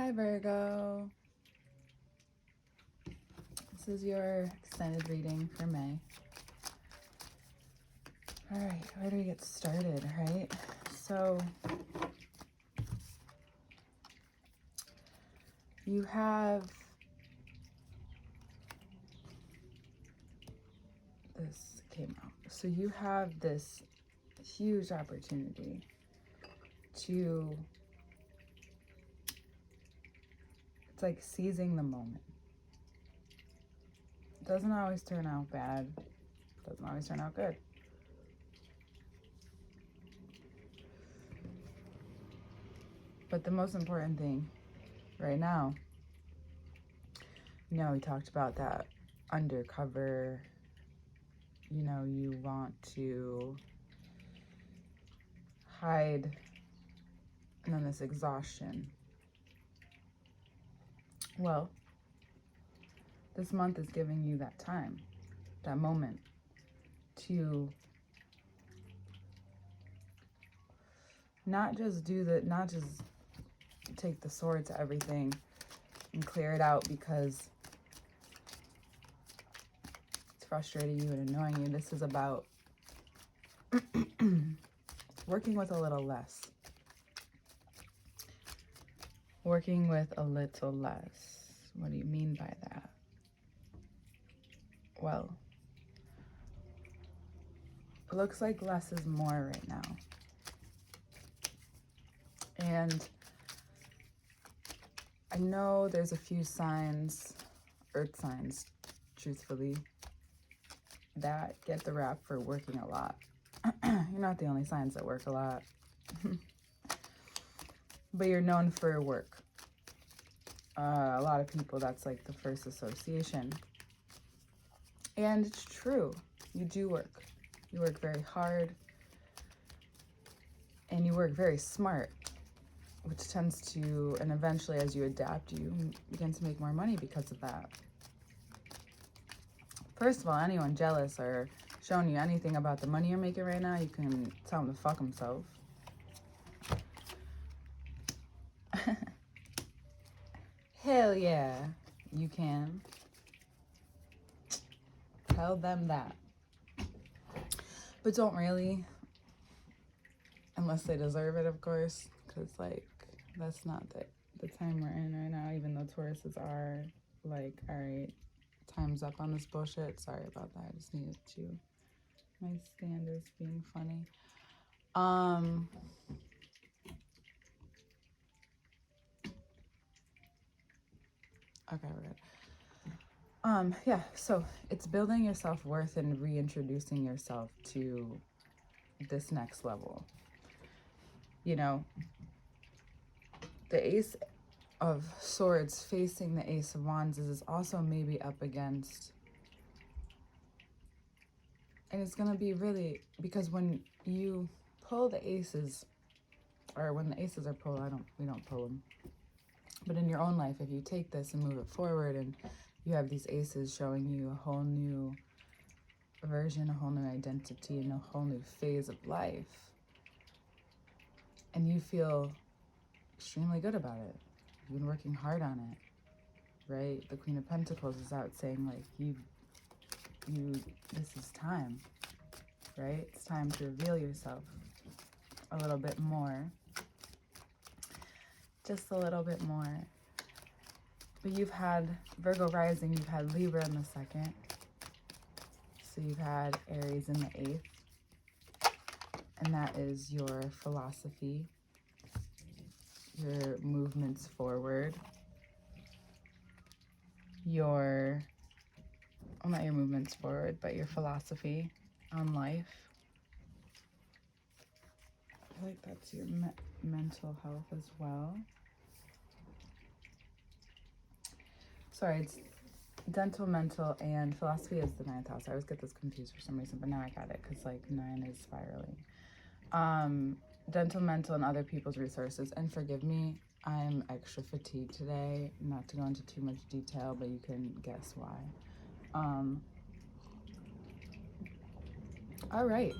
Hi Virgo. This is your extended reading for May. All right, where do we get started, right? So you have this came out. So you have this huge opportunity to, it's like seizing the moment. It doesn't always turn out bad. It doesn't always turn out good. But the most important thing right now, you know, we talked about that undercover, you know, you want to hide, and then this exhaustion. Well, this month is giving you that time, that moment to not just take the sword to everything and clear it out because it's frustrating you and annoying you. This is about working with a little less. Working with a little less. What do you mean by that? Well, it looks like less is more right now. And I know there's a few signs, earth signs, truthfully, that get the rap for working a lot. You're not the only signs that work a lot. But you're known for your work. A lot of people, that's like the first association. And it's true. You do work. You work very hard. And you work very smart, which tends to, and eventually as you adapt, you begin to make more money because of that. First of all, anyone jealous or showing you anything about the money you're making right now, you can tell them to fuck himself. Hell yeah, you can. Tell them that. But don't really, unless they deserve it, of course, because like that's not the time we're in right now. Even though Tauruses are like, all right, time's up on this bullshit. Sorry about that. I just needed to. My standards being funny. Okay, we're good. Yeah, so it's building your self-worth and reintroducing yourself to this next level. You know, the Ace of Swords facing the Ace of Wands is also maybe up against, and it's gonna be really, because when you pull the aces, or when the aces are pulled, we don't pull them. But in your own life, if you take this and move it forward and you have these aces showing you a whole new version, a whole new identity, and a whole new phase of life, and you feel extremely good about it. You've been working hard on it, right? The Queen of Pentacles is out saying like, this is time, right? It's time to reveal yourself a little bit more. Just a little bit more. But you've had Virgo rising, you've had Libra in the second. So you've had Aries in the 8th. And that is your philosophy, your movements forward, your, well, not your movements forward, but your philosophy on life. I feel like that's your mental health as well. Sorry, it's dental, mental, and philosophy is the 9th house. I always get this confused for some reason, but now I got it because like 9 is spiraling. Dental, mental, and other people's resources. And forgive me, I'm extra fatigued today. Not to go into too much detail, but you can guess why. All right.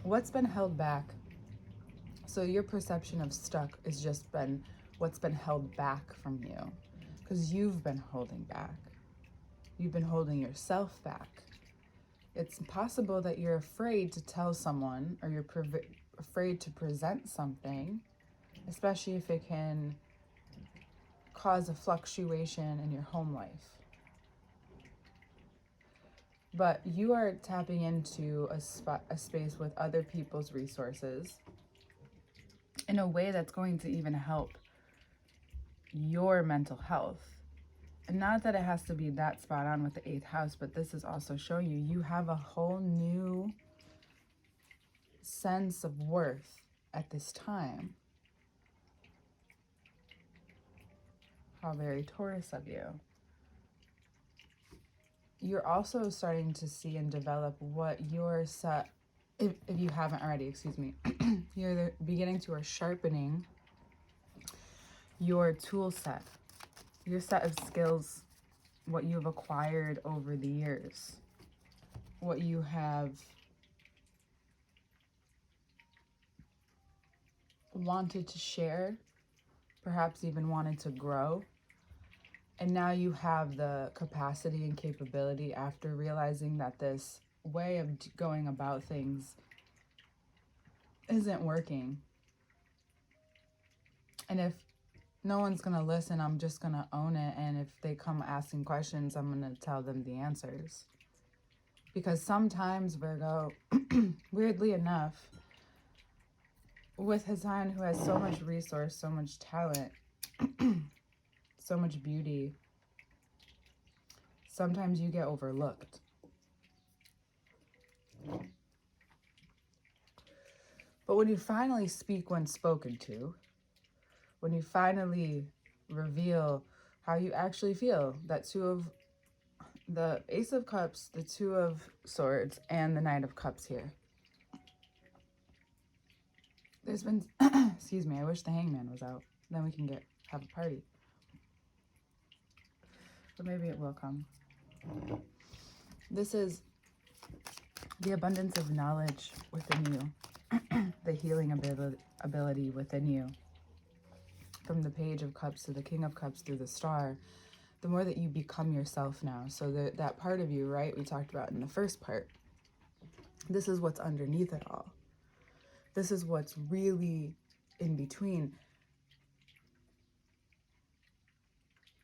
What's been held back So your perception of stuck has just been what's been held back from you, because you've been holding back. You've been holding yourself back. It's possible that you're afraid to tell someone, or you're afraid to present something, especially if it can cause a fluctuation in your home life. But you are tapping into a space with other people's resources in a way that's going to even help your mental health. And not that it has to be that spot on with the 8th house, but this is also showing you have a whole new sense of worth at this time. How very Taurus of you. You're also starting to see and develop what your set, if you haven't already, excuse me, you're beginning to, or sharpening your tool set, your set of skills, what you've acquired over the years, what you have wanted to share, perhaps even wanted to grow. And now you have the capacity and capability, after realizing that this way of going about things isn't working. And if no one's going to listen, I'm just going to own it. And if they come asking questions, I'm going to tell them the answers. Because sometimes, Virgo, weirdly enough, with a sign who has so much resource, so much talent, so much beauty, sometimes you get overlooked. But when you finally speak when spoken to, when you finally reveal how you actually feel, that the Ace of Cups, the 2 of Swords, and the Knight of Cups here. There's been, excuse me, I wish the Hangman was out. Then we can have a party. But maybe it will come. This is the abundance of knowledge within you, the healing ability within you. From the Page of Cups to the King of Cups through the Star, the more that you become yourself now. So that part of you, right, we talked about in the first part, this is what's underneath it all. This is what's really in between.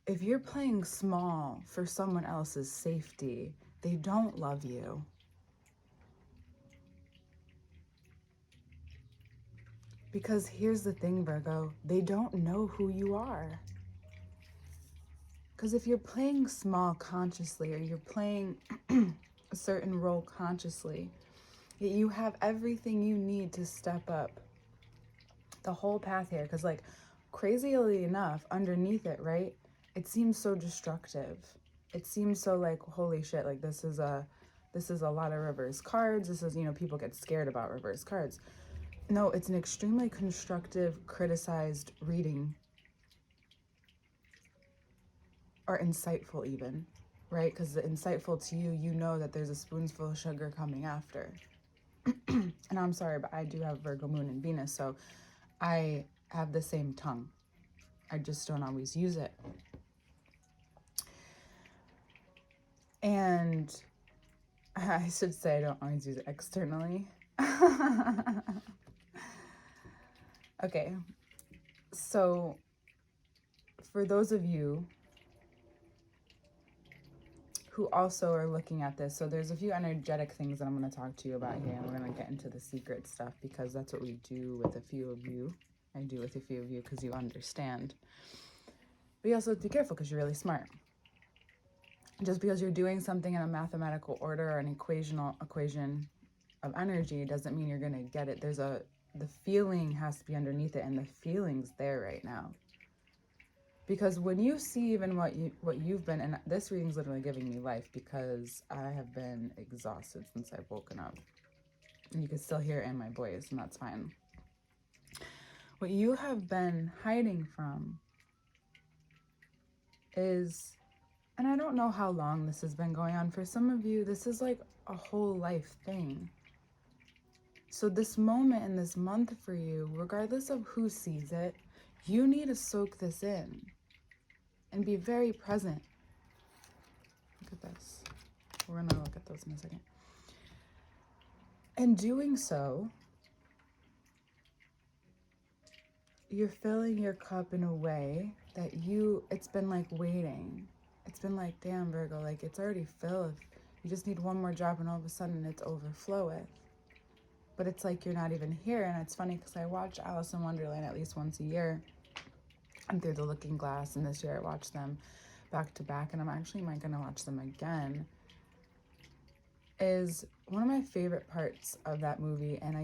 If you're playing small for someone else's safety, they don't love you. Because here's the thing, Virgo, they don't know who you are. Because if you're playing small consciously, or you're playing a certain role consciously, you have everything you need to step up the whole path here. Because, like, crazily enough, underneath it, right, it seems so destructive. It seems so like, holy shit, like this is a lot of reverse cards. This is, people get scared about reverse cards. No, it's an extremely constructive, criticized reading. Or insightful even, right? Because the insightful to you, you know that there's a spoonful of sugar coming after. And I'm sorry, but I do have Virgo Moon and Venus, so I have the same tongue. I just don't always use it. And I should say I don't always use it externally. Okay, so for those of you who also are looking at this, so there's a few energetic things that I'm going to talk to you about here, and we're going to get into the secret stuff, because that's what we do with a few of you. I do with a few of you because you understand. But you also have to be careful, because you're really smart. Just because you're doing something in a mathematical order or an equation of energy doesn't mean you're going to get it. The feeling has to be underneath it, and the feeling's there right now. Because when you see even what you've been, and this reading's literally giving me life, because I have been exhausted since I've woken up. And you can still hear it in my voice, and that's fine. What you have been hiding from is, and I don't know how long this has been going on. For some of you, this is like a whole life thing. So this moment and this month for you, regardless of who sees it, you need to soak this in and be very present. Look at this. We're going to look at those in a second. And doing so, you're filling your cup in a way that it's been like waiting. It's been like, damn, Virgo, like it's already filled. You just need one more drop and all of a sudden it's overfloweth. But it's like you're not even here. And it's funny because I watch Alice in Wonderland at least once a year and Through the Looking Glass. And this year I watched them back to back, and I'm actually going to watch them again. Is one of my favorite parts of that movie. And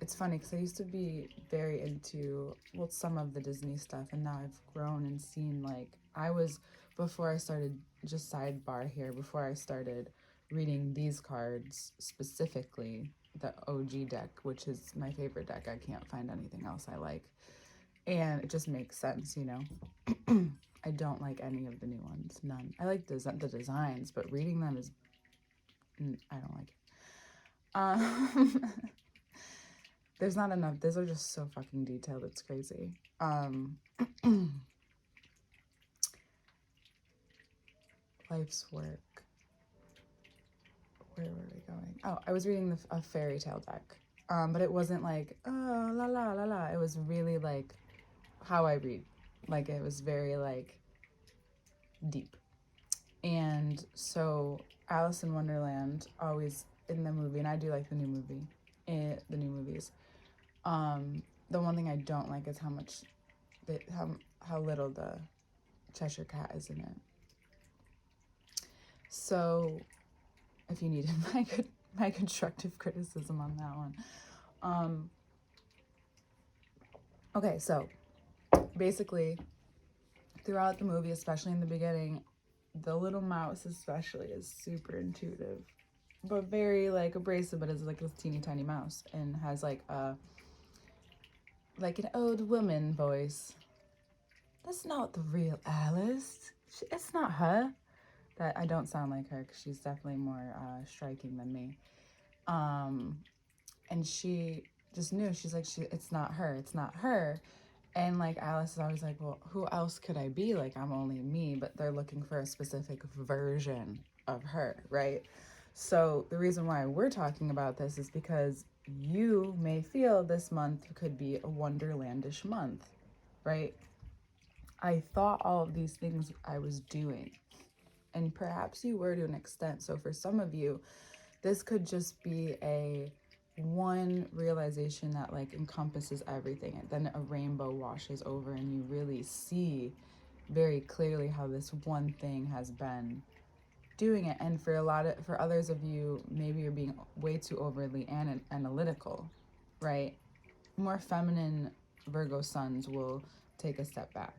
it's funny because I used to be very into, well, some of the Disney stuff, and now I've grown and seen, like, before I started, just sidebar here, before I started reading these cards specifically, the OG deck, which is my favorite deck. I can't find anything else I like. And it just makes sense, you know. I don't like any of the new ones, none. I like the designs, but reading them is, I don't like it. There's not enough. Those are just so fucking detailed. It's crazy. Life's work. Where were we going? Oh, I was reading a fairy tale deck. But it wasn't like, oh, la, la, la, la. It was really like how I read. Like, it was very, like, deep. And so Alice in Wonderland, always in the movie, and I do like the new movies. The one thing I don't like is how little the Cheshire Cat is in it. So, if you needed my constructive criticism on that one. Okay, so basically, throughout the movie, especially in the beginning, the little mouse especially is super intuitive, but very like abrasive, but is like this teeny tiny mouse and has like an old woman voice. That's not the real Alice. It's not her. That I don't sound like her because she's definitely more striking than me. And she just knew. She's like, it's not her. It's not her. And like Alice is always like, well, who else could I be? Like, I'm only me. But they're looking for a specific version of her, right? So the reason why we're talking about this is because you may feel this month could be a wonderlandish month, right? I thought all of these things I was doing, and perhaps you were to an extent. So for some of you, this could just be one realization that like encompasses everything, and then a rainbow washes over and you really see very clearly how this one thing has been doing it. And for others of you, maybe you're being way too overly analytical, right? More feminine Virgo suns will take a step back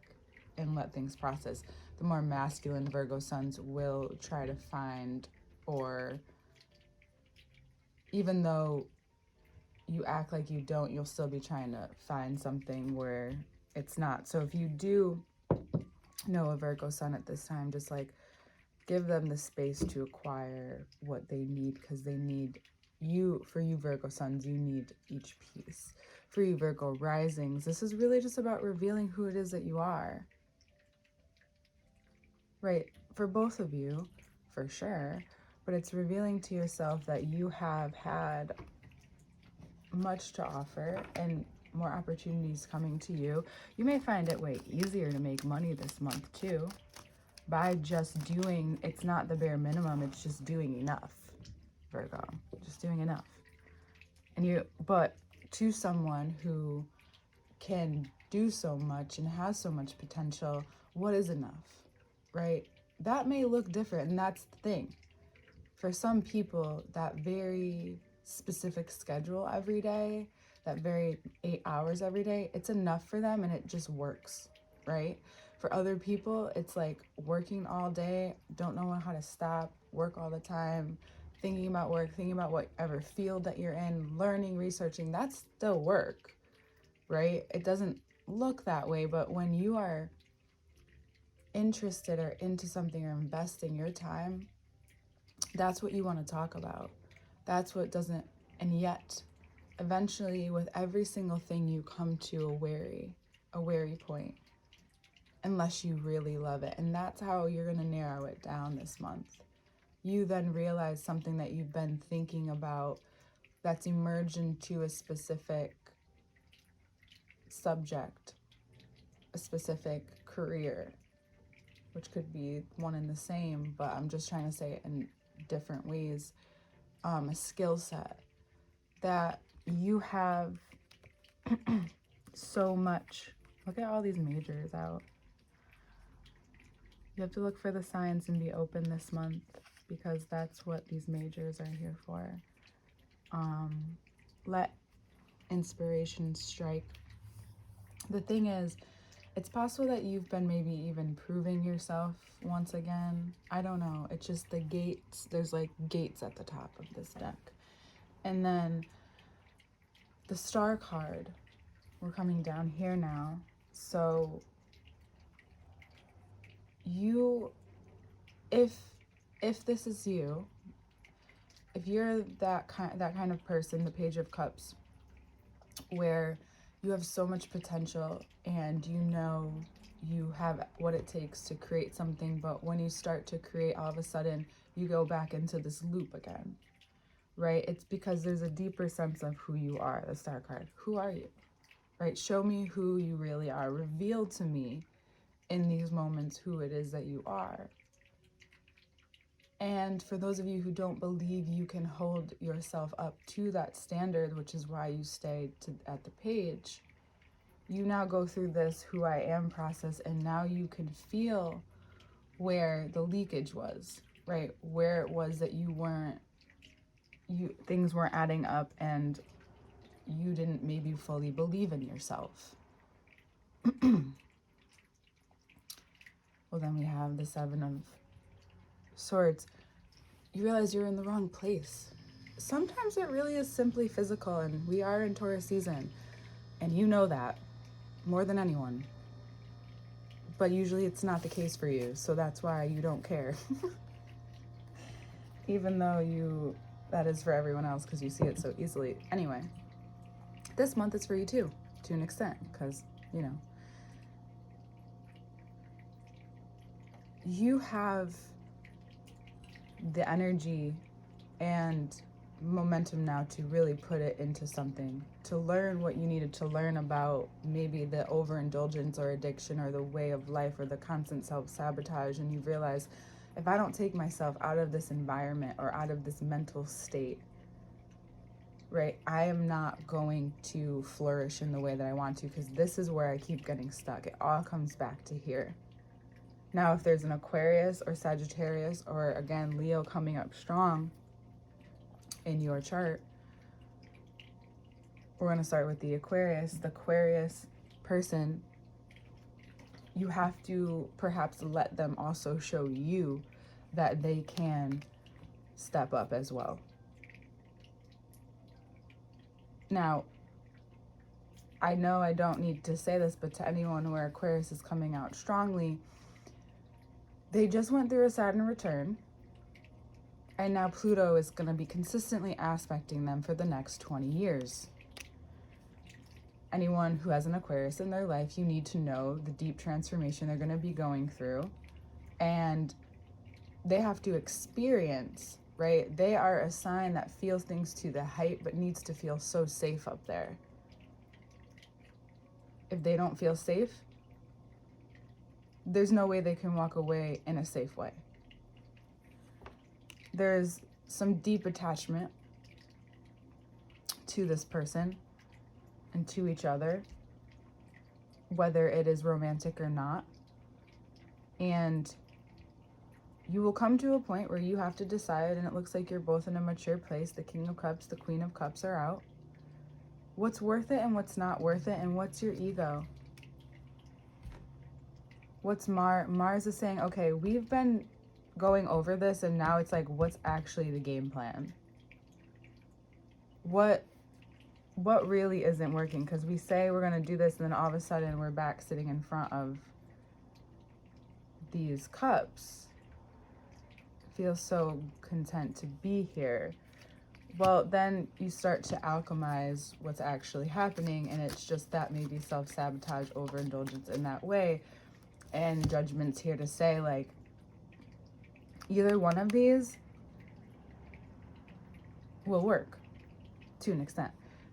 and let things process. The more masculine Virgo suns will try to find, or even though you act like you don't, you'll still be trying to find something where it's not. So if you do know a Virgo sun at this time, just like give them the space to acquire what they need, because they need you. For you Virgo suns, you need each piece. For you Virgo risings, this is really just about revealing who it is that you are. Right, for both of you, for sure. But it's revealing to yourself that you have had much to offer and more opportunities coming to you. You may find it way easier to make money this month too, by just doing, it's not the bare minimum, it's just doing enough, Virgo, just doing enough. But to someone who can do so much and has so much potential, what is enough, right? That may look different, and that's the thing. For some people, that very specific schedule every day, that very 8 hours every day, it's enough for them and it just works, right? For other people, it's like working all day, don't know how to stop, work all the time, thinking about work, thinking about whatever field that you're in, learning, researching, that's still work, right? It doesn't look that way, but when you are interested or into something or investing your time, that's what you want to talk about. That's what doesn't, and yet eventually with every single thing you come to a wary point, unless you really love it. And that's how you're going to narrow it down this month. You then realize something that you've been thinking about that's emerged into a specific subject, a specific career, which could be one and the same, but I'm just trying to say it in different ways. A skill set that you have so much. Look at all these majors out. You have to look for the signs and be open this month, because that's what these majors are here for. Let inspiration strike. The thing is, it's possible that you've been maybe even proving yourself once again. I don't know. It's just the gates. There's like gates at the top of this deck. And then the Star card. We're coming down here now. So you, if this is you, if you're that kind of person, the Page of Cups, where you have so much potential and you know you have what it takes to create something, but when you start to create, all of a sudden you go back into this loop again, right? It's because there's a deeper sense of who you are. The Star card. Who are you? Right? Show me who you really are. Reveal to me in these moments who it is that you are. And for those of you who don't believe you can hold yourself up to that standard, which is why you stay at the page, you now go through this who I am process, and now you can feel where the leakage was, right? Where it was that things weren't adding up and you didn't maybe fully believe in yourself. Well, then we have the Seven of Swords. You realize you're in the wrong place. Sometimes it really is simply physical, and we are in Taurus season, and you know that more than anyone. But usually it's not the case for you, so that's why you don't care. Even though that is for everyone else, because you see it so easily. Anyway, this month is for you too, to an extent, because, you have the energy and momentum now to really put it into something, to learn what you needed to learn about maybe the overindulgence or addiction or the way of life or the constant self-sabotage. And you realize, if I don't take myself out of this environment or out of this mental state, right, I am not going to flourish in the way that I want to, because this is where I keep getting stuck. It all comes back to here. Now, if there's an Aquarius or Sagittarius or, again, Leo coming up strong in your chart, we're going to start with the Aquarius. The Aquarius person, you have to perhaps let them also show you that they can step up as well. Now, I know I don't need to say this, but to anyone where Aquarius is coming out strongly, they just went through a Saturn return, and now Pluto is going to be consistently aspecting them for the next 20 years. Anyone who has an Aquarius in their life, you need to know the deep transformation they're going to be going through, and they have to experience, right? They are a sign that feels things to the height, but needs to feel so safe up there. If they don't feel safe, there's no way they can walk away in a safe way. There's some deep attachment to this person and to each other, whether it is romantic or not. And you will come to a point where you have to decide, and it looks like you're both in a mature place. The King of Cups, the Queen of Cups are out. What's worth it and what's not worth it, and what's your ego? What's Mars is saying, okay, we've been going over this, and now it's like, what's actually the game plan? What really isn't working? Because we say we're going to do this, and then all of a sudden we're back sitting in front of these cups. Feel so content to be here. Well, then you start to alchemize what's actually happening, and it's just that maybe self-sabotage, overindulgence in that way, and judgment's here to say, like, either one of these will work to an extent.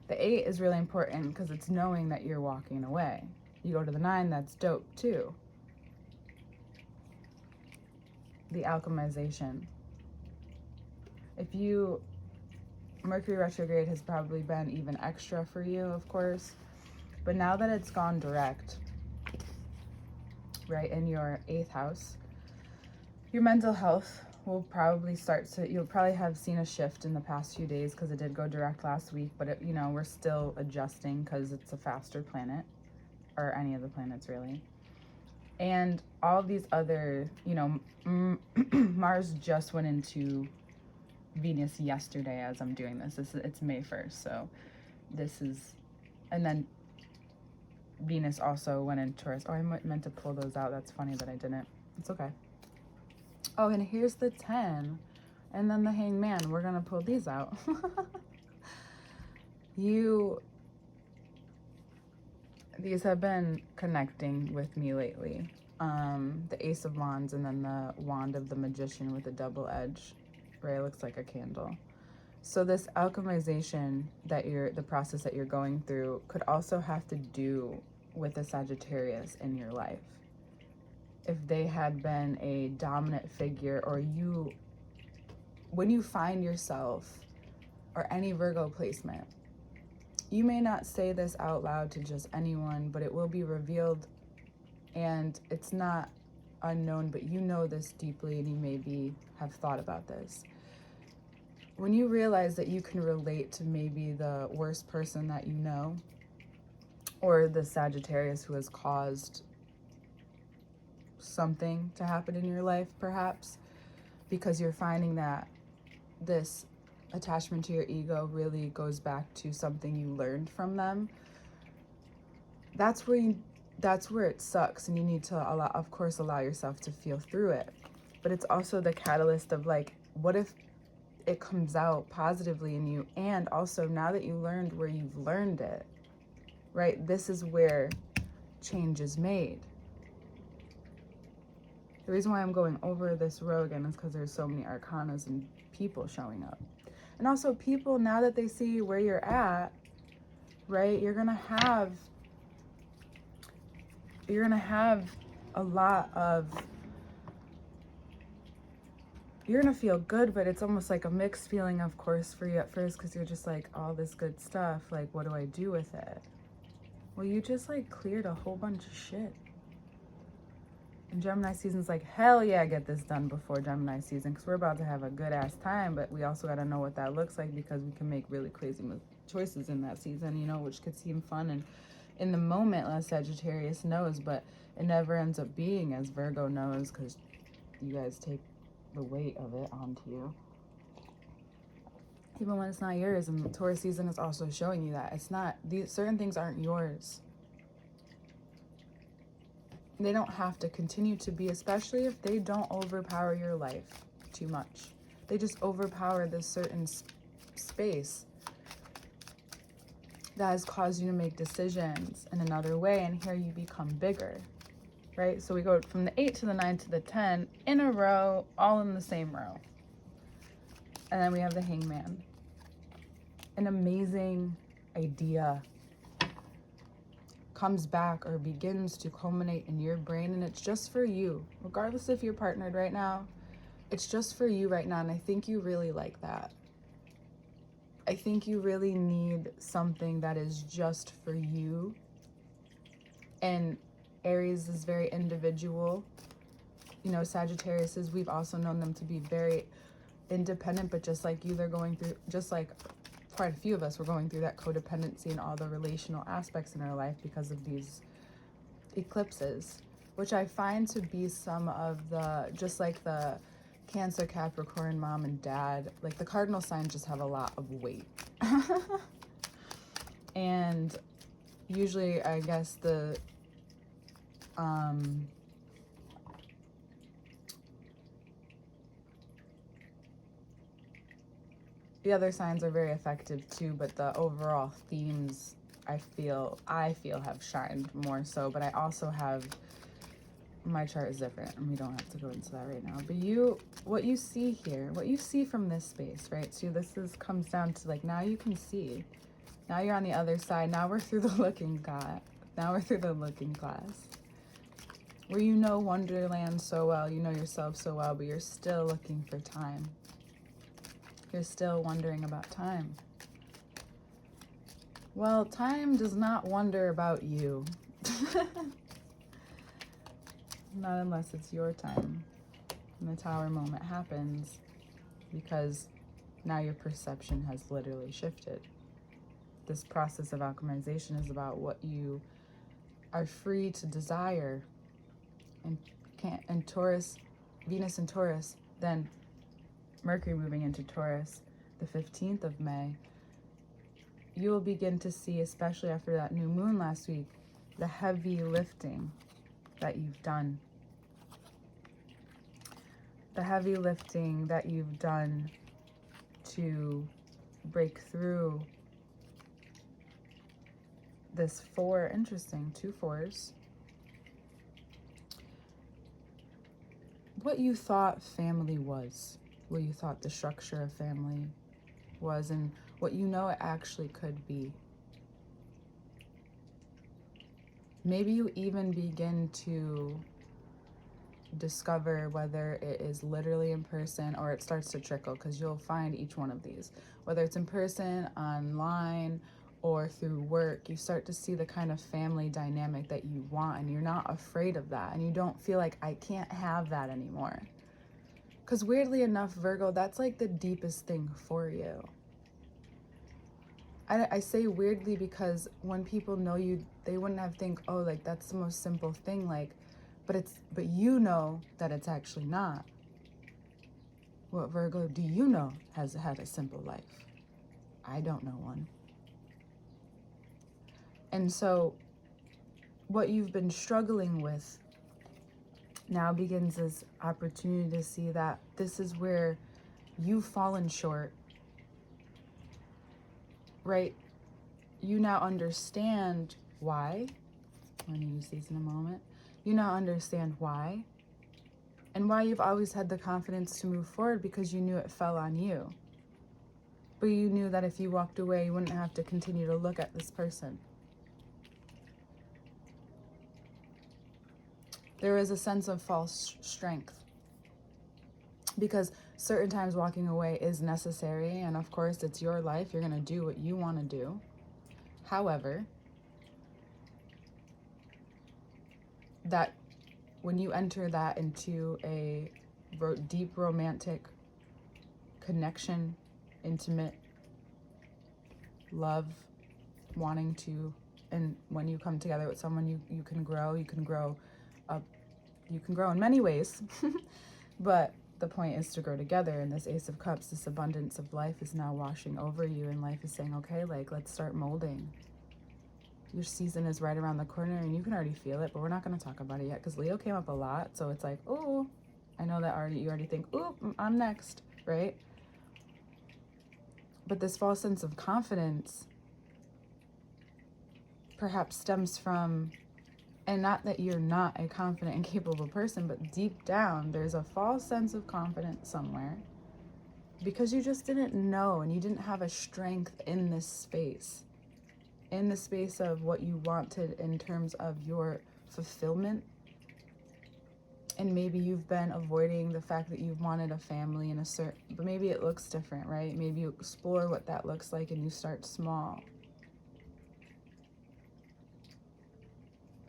The 8 is really important because it's knowing that you're walking away. You go to the 9, that's dope too. The alchemization. If you, Mercury retrograde has probably been even extra for you, of course, but now that it's gone direct, right, in your 8th house, your mental health will probably start to, you'll probably have seen a shift in the past few days because it did go direct last week, but it, you know, we're still adjusting because it's a faster planet, or any of the planets really. And all of these other, you know, Mars just went into Venus yesterday as I'm doing this. It's May 1st, so this is, and then Venus also went in Taurus. Oh, I meant to pull those out. That's funny that I didn't. It's okay. Oh, and here's the 10. And then the Hangman. We're going to pull these out. These have been connecting with me lately. The Ace of Wands and then the Wand of the Magician with a double edge. Right? It looks like a candle. So this alchemization that the process that you're going through could also have to do with a Sagittarius in your life. If they had been a dominant figure, or you, when you find yourself, or any Virgo placement, you may not say this out loud to just anyone, but it will be revealed, and it's not unknown, but you know this deeply, and you maybe have thought about this. When you realize that you can relate to maybe the worst person that you know, or the Sagittarius who has caused something to happen in your life, perhaps, because you're finding that this attachment to your ego really goes back to something you learned from them, that's where it sucks, and you need to allow yourself to feel through it. But it's also the catalyst of, like, what if it comes out positively in you, and also now that you learned where you've learned it, right, this is where change is made. The reason why I'm going over this row again is because there's so many arcanas and people showing up. And also people, now that they see where you're at, right, you're gonna have a lot of, you're gonna feel good, but it's almost like a mixed feeling, of course, for you at first, because you're just like, all this good stuff, like, what do I do with it? Well, you just, like, cleared a whole bunch of shit. And Gemini season's like, hell yeah, get this done before Gemini season, because we're about to have a good ass time, but we also got to know what that looks like, because we can make really crazy choices in that season, you know, which could seem fun and in the moment, as Sagittarius knows, but it never ends up being, as Virgo knows, because you guys take the weight of it onto you, even when it's not yours. And Taurus season is also showing you that it's not, these certain things aren't yours. They don't have to continue to be, especially if they don't overpower your life too much. They just overpower this certain space that has caused you to make decisions in another way, and here you become bigger, right? So we go from the 8 to the 9 to the 10 in a row, all in the same row. And then we have the Hangman. An amazing idea comes back or begins to culminate in your brain, and it's just for you, regardless if you're partnered right now. It's just for you right now, and I think you really like that. I think you really need something that is just for you. And Aries is very individual. You know, Sagittarius, we've also known them to be very independent, but just like you, they're going through, just like quite a few of us, we're going through that codependency and all the relational aspects in our life because of these eclipses, which I find to be some of the, just like the Cancer, Capricorn, mom and dad, like the cardinal signs just have a lot of weight. And usually, I guess the the other signs are very effective too, but the overall themes I feel have shined more so. But I also have, my chart is different and we don't have to go into that right now. But what you see here, what you see from this space, right? So comes down to like, now you can see. Now you're on the other side. Now we're through the looking glass. Now we're through the looking glass. Where you know Wonderland so well, you know yourself so well, but you're still looking for time. You're still wondering about time. Well, time does not wonder about you. Not unless it's your time. And the Tower moment happens because now your perception has literally shifted. This process of alchemization is about what you are free to desire. And Taurus, Venus in Taurus, then Mercury moving into Taurus, the 15th of May, you will begin to see, especially after that new moon last week, the heavy lifting that you've done. The heavy lifting that you've done to break through this four, interesting, 2 4s. What you thought family was, what you thought the structure of family was, and what you know it actually could be. Maybe you even begin to discover whether it is literally in person or it starts to trickle, because you'll find each one of these, whether it's in person, online, or through work. You start to see the kind of family dynamic that you want, and you're not afraid of that, and you don't feel like, I can't have that anymore. Because weirdly enough, Virgo, that's like the deepest thing for you. I say weirdly because when people know you, they wouldn't have think, oh, like that's the most simple thing, like, but you know that it's actually not. What Virgo do you know has had a simple life? I don't know one. And so what you've been struggling with now begins this opportunity to see that this is where you've fallen short, right? You now understand why. I'm going to use these in a moment. You now understand why, and why you've always had the confidence to move forward, because you knew it fell on you. But you knew that if you walked away, you wouldn't have to continue to look at this person. There is a sense of false strength, because certain times walking away is necessary, and of course it's your life. You're going to do what you want to do. However, that when you enter that into a deep romantic connection, intimate love, wanting to, and when you come together with someone, you can grow in many ways. But the point is to grow together, and this Ace of Cups, this abundance of life is now washing over you, and life is saying, okay, like, let's start molding. Your season is right around the corner, and you can already feel it, but we're not going to talk about it yet because Leo came up a lot. So it's like, oh, I know that you already think, oh, I'm next, right? But this false sense of confidence perhaps stems from, and not that you're not a confident and capable person, but deep down, there's a false sense of confidence somewhere because you just didn't know, and you didn't have a strength in this space. In the space of what you wanted in terms of your fulfillment. And maybe you've been avoiding the fact that you've wanted a family in a certain, but maybe it looks different, right? Maybe you explore what that looks like and you start small.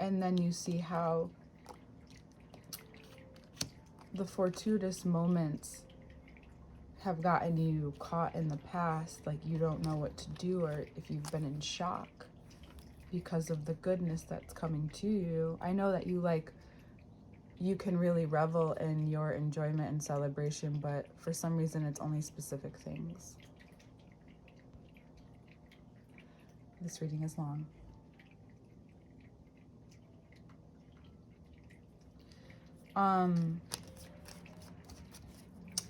And then you see how the fortuitous moments have gotten you caught in the past, like you don't know what to do, or if you've been in shock because of the goodness that's coming to you. I know that you can really revel in your enjoyment and celebration, but for some reason it's only specific things. This reading is long.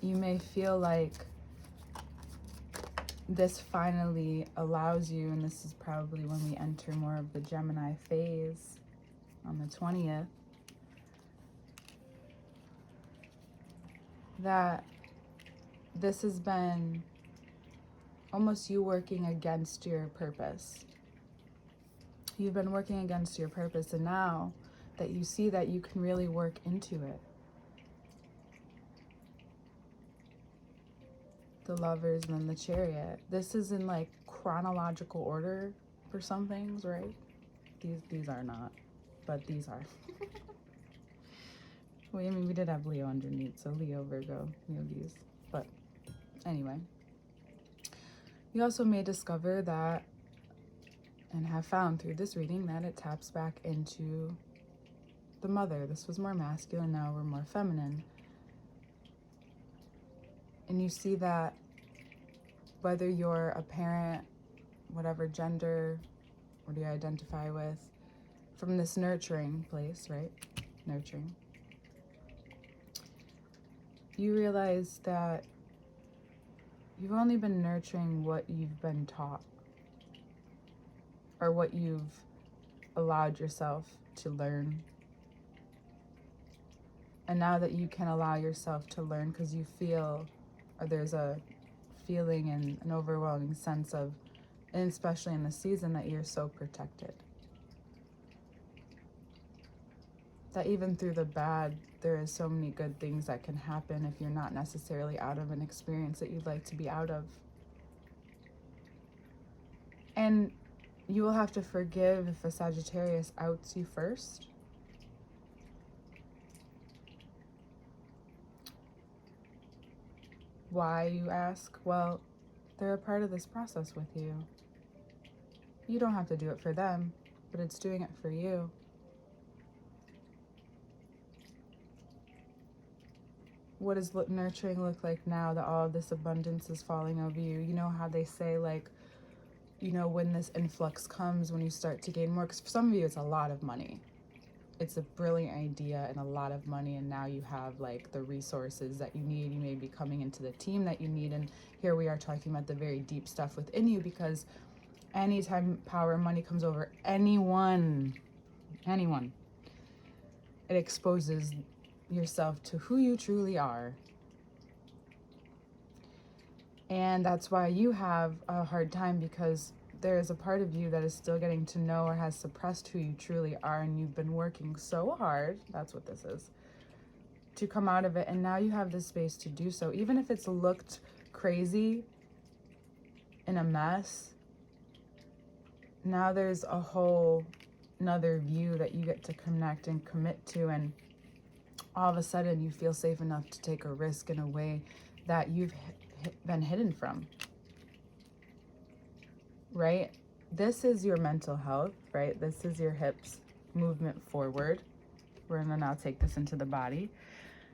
You may feel like this finally allows you, and this is probably when we enter more of the Gemini phase on the 20th, that this has been almost you working against your purpose. You've been working against your purpose, and now that you see that, you can really work into it. The Lovers and then the Chariot. This is in like chronological order for some things, right? These are not, but these are. Well, I mean, we did have Leo underneath, so Leo, Virgo, these. But anyway, you also may discover that, and have found through this reading, that it taps back into the mother. This was more masculine, now we're more feminine. And you see that whether you're a parent, whatever gender, what do you identify with, from this nurturing place, right? Nurturing. You realize that you've only been nurturing what you've been taught, or what you've allowed yourself to learn. And now that you can allow yourself to learn because you feel, or there's a feeling and an overwhelming sense of, and especially in the season, that you're so protected. That even through the bad, there is so many good things that can happen if you're not necessarily out of an experience that you'd like to be out of. And you will have to forgive if a Sagittarius outs you first. Why, you ask? Well, they're a part of this process with you. You don't have to do it for them, but it's doing it for you. What does nurturing look like now that all of this abundance is falling over you? You know how they say, like, you know, when this influx comes, when you start to gain more, because for some of you it's a lot of money. It's a brilliant idea and a lot of money, and now you have like the resources that you need. You may be coming into the team that you need, and here we are talking about the very deep stuff within you, because anytime power and money comes over anyone, it exposes yourself to who you truly are. And that's why you have a hard time, because there is a part of you that is still getting to know or has suppressed who you truly are, and you've been working so hard, that's what this is, to come out of it. And now you have the space to do so, even if it's looked crazy and a mess. Now there's a whole another view that you get to connect and commit to, and all of a sudden you feel safe enough to take a risk in a way that you've been hidden from, right? This is your mental health, right? This is your hips movement forward. We're gonna now take this into the body.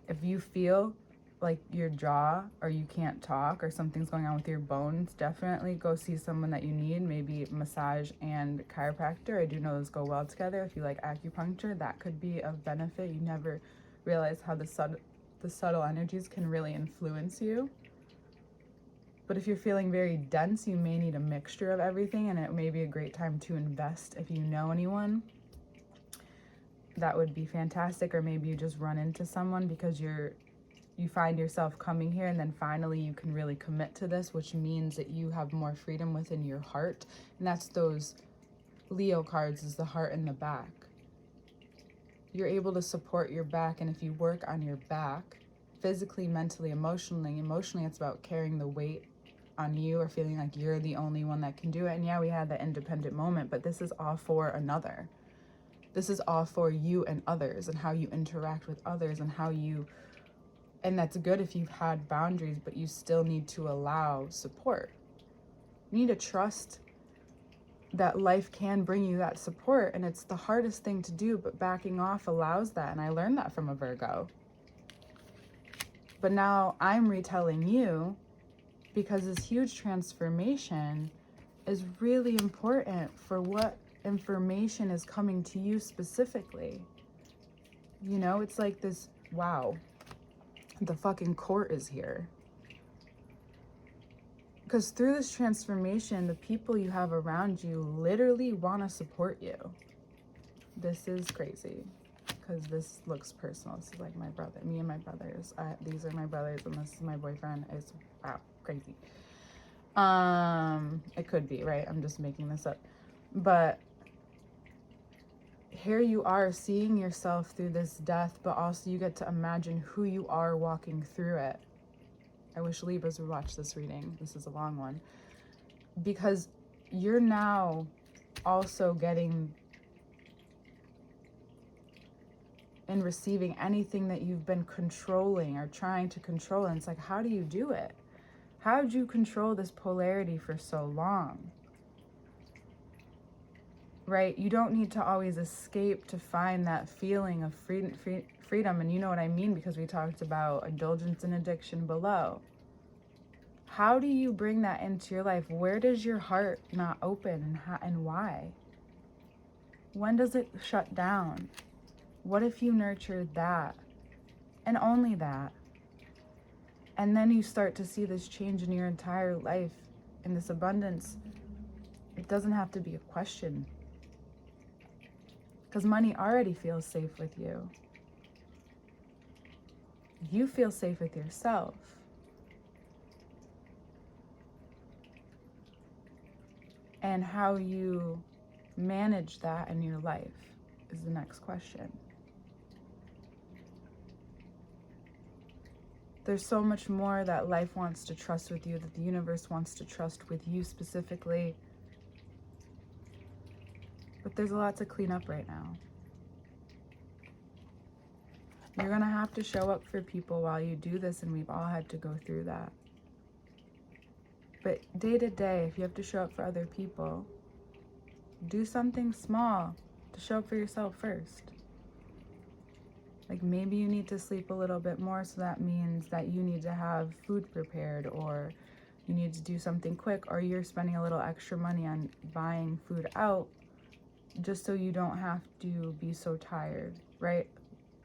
If you feel like your jaw, or you can't talk, or something's going on with your bones, definitely go see someone that you need, maybe massage and chiropractor. I do know those go well together. If you like acupuncture, that could be of benefit. You never realize how the subtle energies can really influence you. But if you're feeling very dense, you may need a mixture of everything, and it may be a great time to invest. If you know anyone, that would be fantastic. Or maybe you just run into someone because you find yourself coming here, and then finally you can really commit to this, which means that you have more freedom within your heart. And that's those Leo cards, is the heart and the back. You're able to support your back, and if you work on your back, physically, mentally, emotionally, it's about carrying the weight on you, or feeling like you're the only one that can do it. And yeah, we had that independent moment, but this is all for another. This is all for you and others, and how you interact with others, and how you, and that's good if you've had boundaries, but you still need to allow support. You need to trust that life can bring you that support, and it's the hardest thing to do, but backing off allows that. And I learned that from a Virgo. But now I'm retelling you, because this huge transformation is really important for what information is coming to you specifically. You know, it's like this, wow, the fucking court is here. Because through this transformation, the people you have around you literally want to support you. This is crazy. Because this looks personal. This is like my brother, me and my brothers. These are my brothers, and this is my boyfriend. It's wow, crazy. It could be, right? I'm just making this up. But here you are seeing yourself through this death, but also you get to imagine who you are walking through it. I wish Libras would watch this reading. This is a long one. Because you're now also getting and receiving anything that you've been controlling or trying to control. And it's like, how do you do it? How did you control this polarity for so long? Right? You don't need to always escape to find that feeling of freedom. And you know what I mean, because we talked about indulgence and addiction below. How do you bring that into your life? Where does your heart not open, and why? When does it shut down? What if you nurtured that and only that? And then you start to see this change in your entire life, in this abundance. It doesn't have to be a question, because money already feels safe with you. You feel safe with yourself. And how you manage that in your life is the next question. There's so much more that life wants to trust with you, that the universe wants to trust with you specifically. But there's a lot to clean up right now. You're going to have to show up for people while you do this, and we've all had to go through that. But day to day, if you have to show up for other people, do something small to show up for yourself first. Like maybe you need to sleep a little bit more, so that means that you need to have food prepared, or you need to do something quick, or you're spending a little extra money on buying food out just so you don't have to be so tired, right?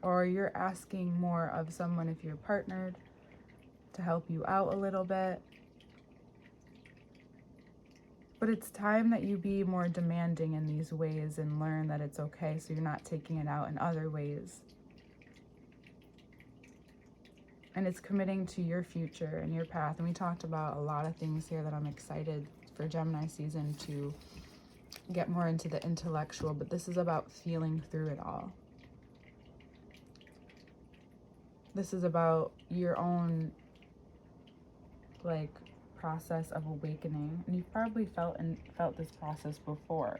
Or you're asking more of someone if you're partnered to help you out a little bit. But it's time that you be more demanding in these ways and learn that it's okay, so you're not taking it out in other ways. And it's committing to your future and your path. And we talked about a lot of things here that I'm excited for Gemini season to get more into the intellectual, but this is about feeling through it all. This is about your own process of awakening, and you've probably felt this process before.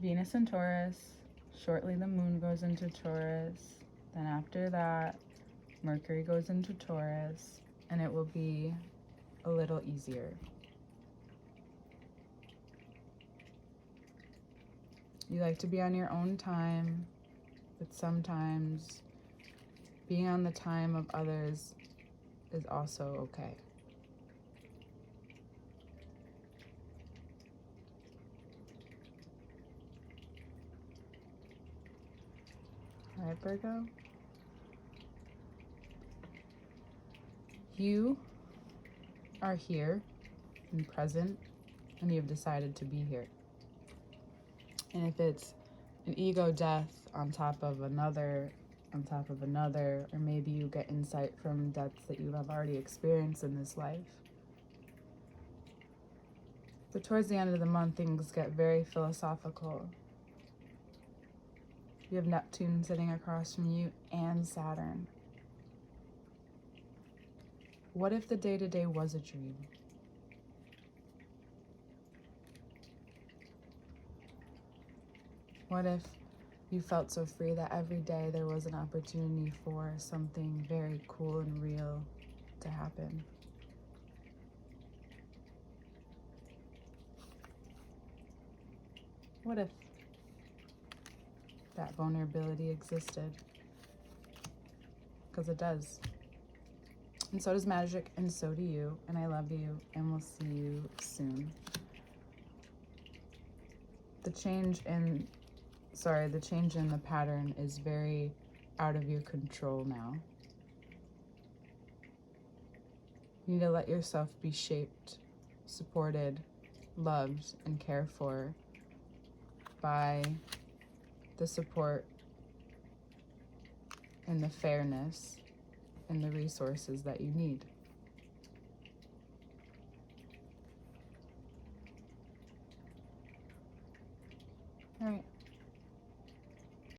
Venus in Taurus, shortly the moon goes into Taurus, then after that Mercury goes into Taurus, and it will be a little easier. You like to be on your own time, but sometimes being on the time of others is also okay. All right, Virgo. You are here and present, and you've decided to be here. And if it's an ego death on top of another, or maybe you get insight from deaths that you have already experienced in this life. But towards the end of the month, things get very philosophical. You have Neptune sitting across from you and Saturn. What if the day-to-day was a dream? What if you felt so free that every day there was an opportunity for something very cool and real to happen? What if that vulnerability existed? Because it does. And so does magic, and so do you. And I love you, and we'll see you soon. The change in the pattern is very out of your control now. You need to let yourself be shaped, supported, loved, and cared for by the support and the fairness and the resources that you need. All right.